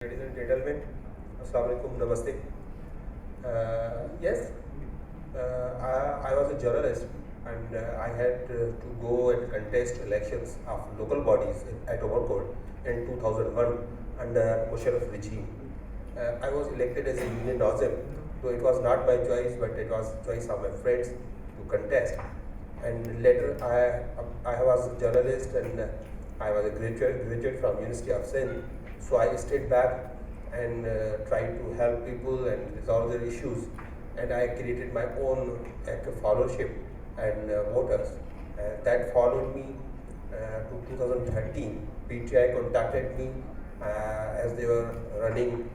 Ladies and gentlemen, Assalamu alaikum, namaste. Yes, I was a journalist and I had to go and contest elections of local bodies at Umarkot in 2001 under Musharraf regime. I was elected as a union Nazim, though it was not my choice, but it was choice of my friends to contest. And later I was a journalist and I was a graduate from University of Sindh. So I stayed back and tried to help people and resolve their issues. And I created my own followership and voters. That followed me to 2013. PTI contacted me as they were running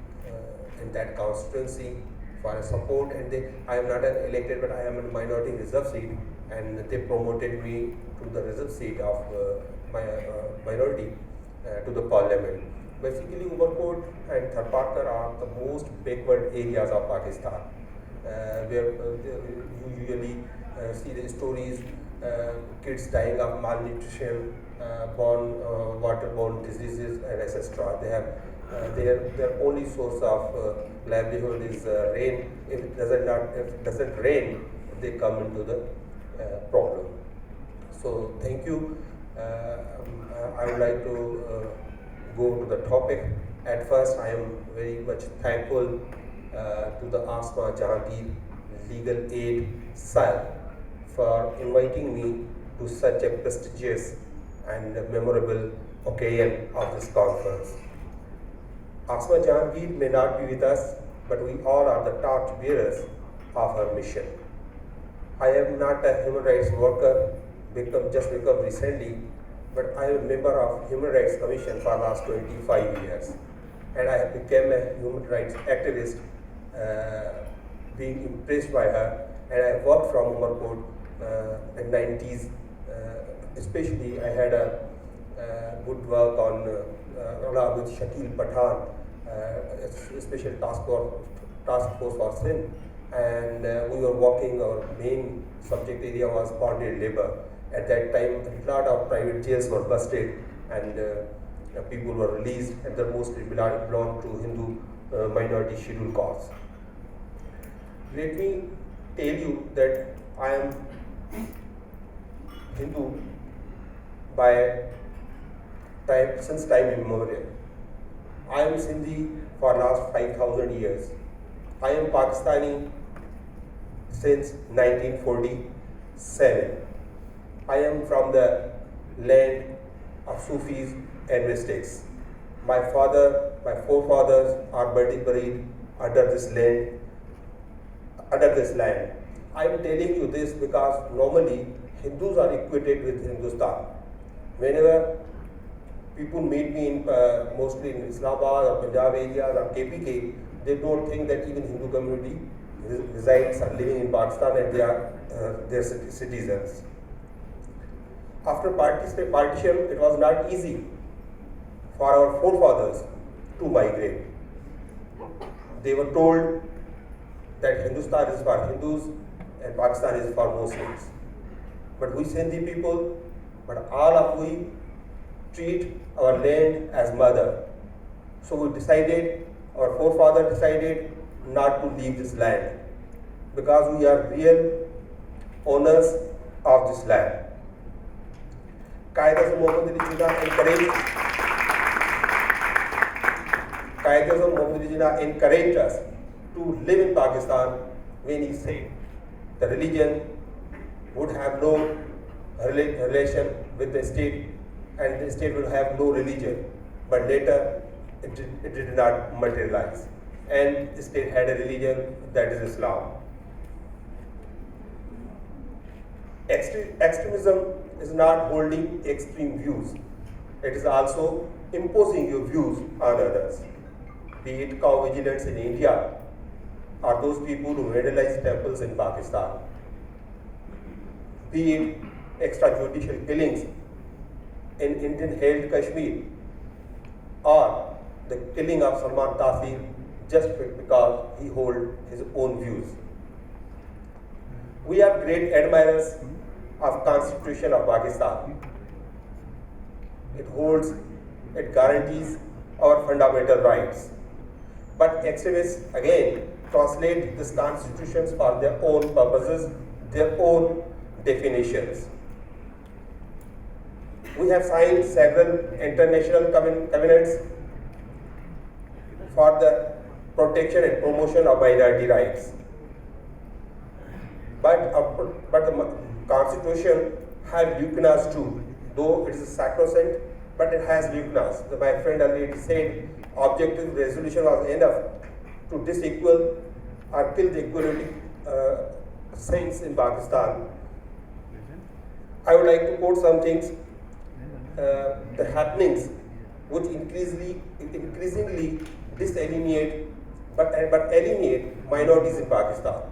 in that constituency for support. And I am not an elected, but I am a minority reserve seat. And they promoted me to the reserve seat of my minority to the parliament. Basically, Umarkot and Tharparkar are the most backward areas of Pakistan, where you usually see the stories, kids dying of malnutrition, waterborne diseases, and etc. They have their only source of livelihood is rain. If it doesn't rain, they come into the problem. So, thank you. I would like to go to the topic. At first, I am very much thankful to the Asma Jahangir Legal Aid Cell for inviting me to such a prestigious and memorable occasion of this conference. Asma Jahangir may not be with us, but we all are the torch bearers of her mission. I am not a human rights worker, just become recently, but I am a member of Human Rights Commission for the last 25 years. And I have become a human rights activist, being impressed by her. And I worked from Umarkot in 90s. Especially, I had a good work on along with Shakil Pathan, a special task force for Sindh. And we were working, our main subject area was bonded labor. At that time, a lot of private jails were busted and people were released, and the mostly belonged to Hindu minority scheduled castes. Let me tell you that I am Hindu since time immemorial. I am Sindhi for last 5,000 years. I am Pakistani since 1947. I am from the land of Sufis and mystics. My forefathers are buried under this land. I am telling you this because normally Hindus are equated with Hindustan. Whenever people meet me mostly in Islamabad or Punjab areas or KPK, they don't think that even Hindu community resides or living in Pakistan and they are their citizens. After partition, it was not easy for our forefathers to migrate. They were told that Hindustan is for Hindus and Pakistan is for Muslims. But we Sindhi people, we treat our land as mother. So our forefather decided not to leave this land because we are real owners of this land. Quaid-e-Azam Muhammad Ali Jinnah encouraged us to live in Pakistan when he said the religion would have no relation with the state and the state would have no religion. But later it did not materialize. And the state had a religion, that is Islam. Extremism is not holding extreme views. It is also imposing your views on others. Be it cow vigilance in India or those people who vandalize temples in Pakistan. Be it extrajudicial killings in Indian-held Kashmir or the killing of Salman Taseer just because he holds his own views. We are great admirers of Constitution of Pakistan. It guarantees our fundamental rights. But extremists again translate these constitutions for their own purposes, their own definitions. We have signed several international covenants for the protection and promotion of minority rights. But the Constitution has weaknesses too, though it is sacrosanct, but it has weaknesses. My friend already said objective resolution was enough to disequal or kill the equality sense in Pakistan. I would like to quote some things. The happenings which increasingly disalienate but alienate minorities in Pakistan.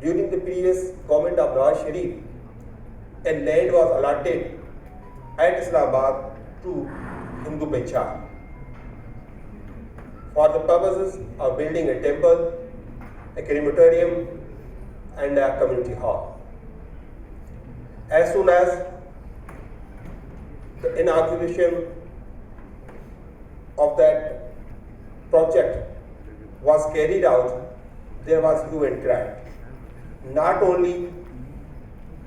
During the previous government of Nawaz Sharif, a land was allotted at Islamabad to Hindu Pechar for the purposes of building a temple, a crematorium, and a community hall. As soon as the inauguration of that project was carried out, there was hue and cry. Not only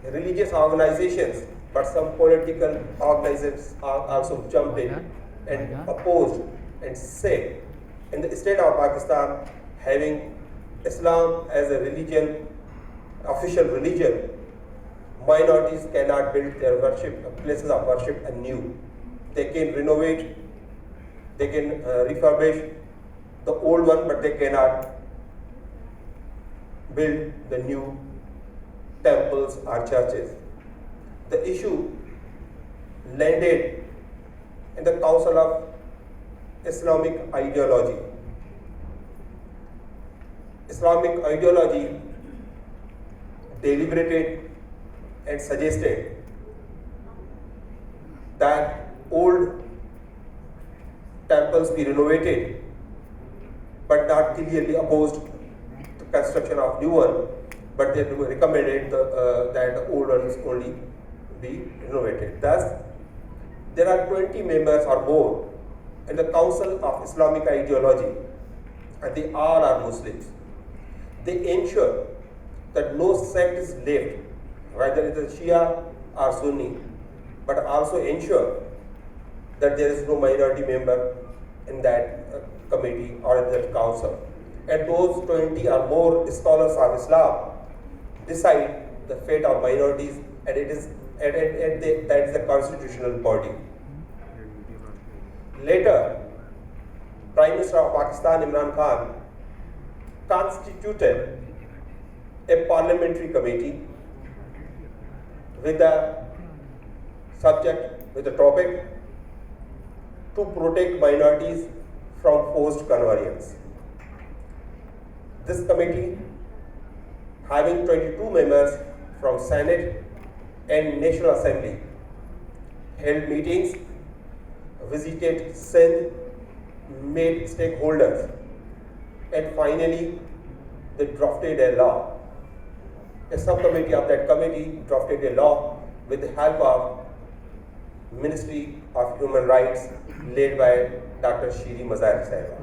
religious organizations, but some political organizations also jumped in and opposed and said, in the state of Pakistan, having Islam as a religion, official religion, minorities cannot build their places of worship anew. They can renovate, they can refurbish the old one, but they cannot build the new temples or churches. The issue landed in the Council of Islamic Ideology. Islamic ideology deliberated and suggested that old temples be renovated, but not clearly opposed to construction of new one, but they recommended that the old ones only be renovated. Thus, there are 20 members or more in the Council of Islamic Ideology, and they all are Muslims. They ensure that no sect is left, whether it is Shia or Sunni, but also ensure that there is no minority member in that committee or in that council. And those 20 or more scholars of Islam decide the fate of minorities, and it is that is the constitutional body. Later, Prime Minister of Pakistan Imran Khan constituted a parliamentary committee with the subject, with the topic, to protect minorities from forced conversions. This committee, having 22 members from Senate and National Assembly, held meetings, visited Sindh, met stakeholders, and finally they drafted a law. A subcommittee of that committee drafted a law with the help of Ministry of Human Rights led by Dr. Shiri Mazari Sahiba.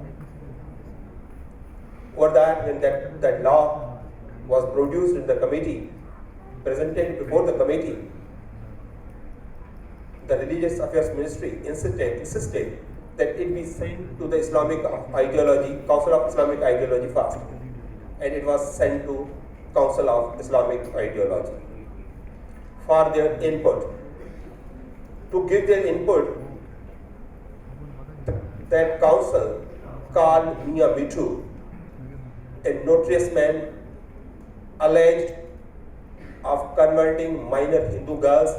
Over that, when that law was produced in the committee, presented before the committee, the Religious Affairs Ministry insisted that it be sent to the Islamic Ideology, Council of Islamic Ideology first, and it was sent to Council of Islamic Ideology for their input. To give their input, that council called Mia Mittu, a notorious man alleged of converting minor Hindu girls.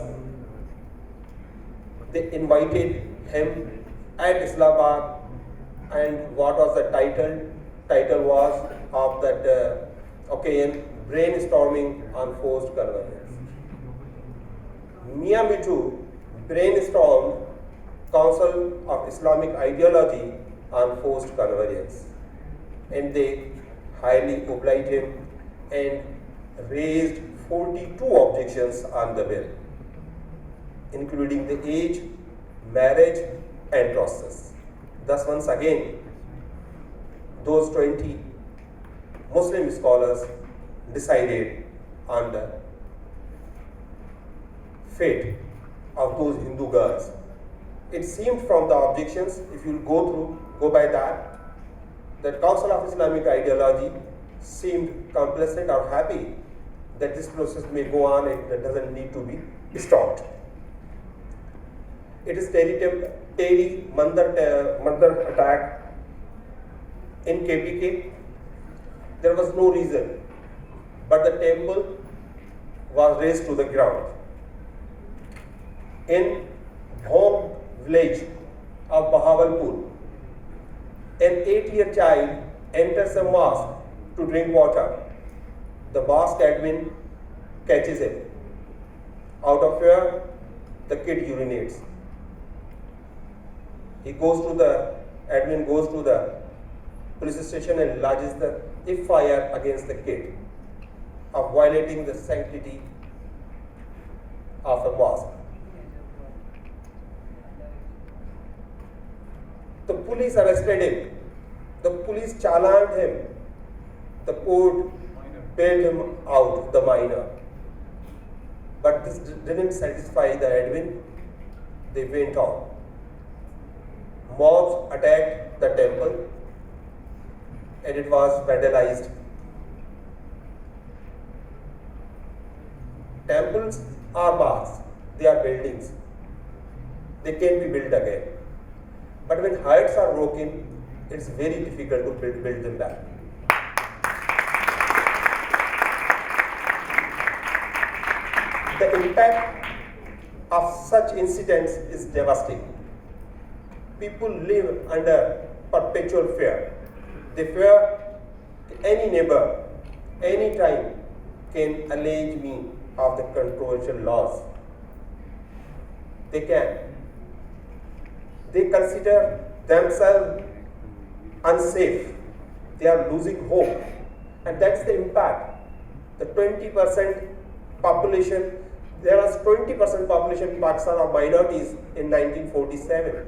They invited him at Islamabad, and what was the title? Title was of that occasion, brainstorming on forced conversions. Mia Mittu brainstormed Council of Islamic Ideology on forced conversions, and they highly obliged him and raised 42 objections on the bill, including the age, marriage, and process. Thus, once again, those 20 Muslim scholars decided on the fate of those Hindu girls. It seemed from the objections, if you go by that Council of Islamic Ideology seemed complacent or happy that this process may go on and it doesn't need to be stopped. It is Teri Mandir attack in KPK. There was no reason, but the temple was razed to the ground. In home village of Bahawalpur, an 8-year child enters a mosque to drink water. The mosque admin catches him. Out of fear, the kid urinates. Admin goes to the police station and lodges the FIR against the kid of violating the sanctity of a mosque. The police arrested him. The police challaned him. The court bailed him out, the minor. But this didn't satisfy the admin. They went on. Mobs attacked the temple and it was vandalized. Temples are mosques, they are buildings. They can be built again. But when hearts are broken, it's very difficult to build them back. The impact of such incidents is devastating. People live under perpetual fear. They fear any neighbor, any time can allege me of the controversial laws. They can. They consider themselves unsafe. They are losing hope. And that's the impact. The 20% population, there was 20% population in Pakistan of minorities in 1947.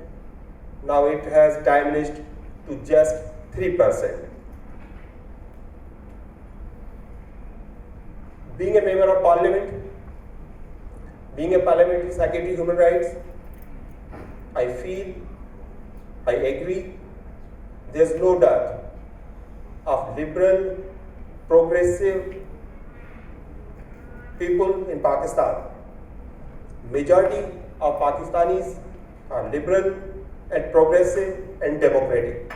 Now it has diminished to just 3%. Being a member of parliament, being a parliamentary secretary of human rights, I feel, I agree, there's no doubt of liberal, progressive people in Pakistan. Majority of Pakistanis are liberal and progressive and democratic.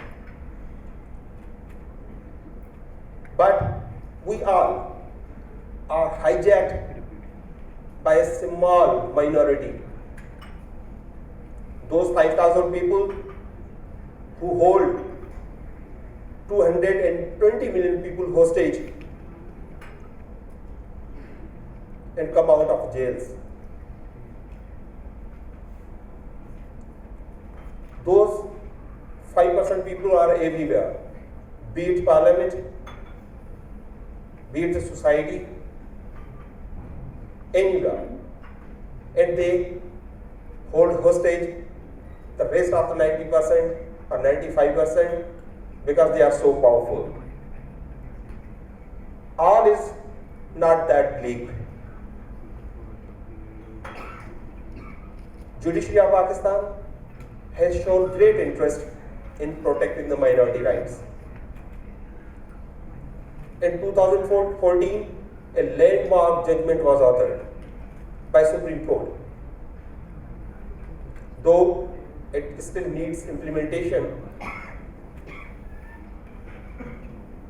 But we all are hijacked by a small minority. Those 5,000 people who hold 220 million people hostage and come out of jails. Those 5% people are everywhere, be it parliament, be it the society, anywhere. And they hold hostage the rest of the 90% or 95% because they are so powerful. All is not that bleak. Judiciary of Pakistan has shown great interest in protecting the minority rights. In 2014, a landmark judgment was authored by Supreme Court. Though it still needs implementation,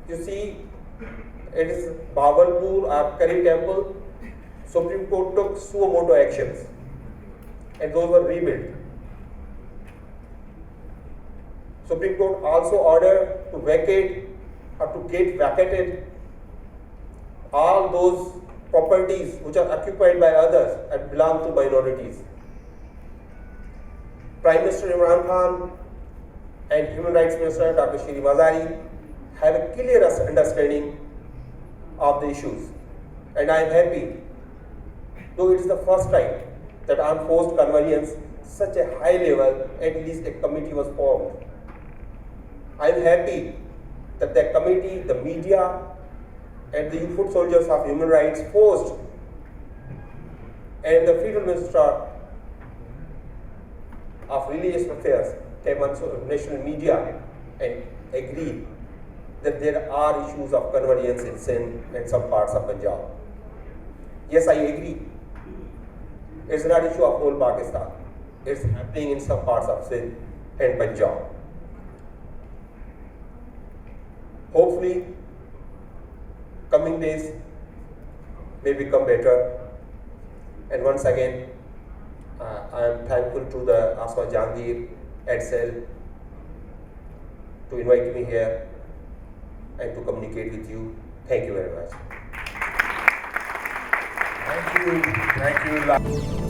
you see, it is Bahawalpur Abkari Temple. Supreme Court took suo motu actions, and those were rebuilt. Supreme Court also ordered to vacate or to get vacated all those properties which are occupied by others and belong to minorities. Prime Minister Imran Khan and Human Rights Minister Dr. Shri Mazari have a clear understanding of the issues, and I am happy, though it is the first time that on forced convenience, such a high level, at least a committee was formed I'm happy that the committee, the media, and the foot soldiers of human rights forced, and the Freedom Minister of Religious Affairs came on national media and agreed that there are issues of convergence in Sindh and some parts of Punjab. Yes, I agree. It's not an issue of whole Pakistan. It's happening in some parts of Sindh and Punjab. Hopefully, coming days may become better. And once again, I am thankful to the Asma Jahangir Edsel to invite me here and to communicate with you. Thank you very much. Thank you.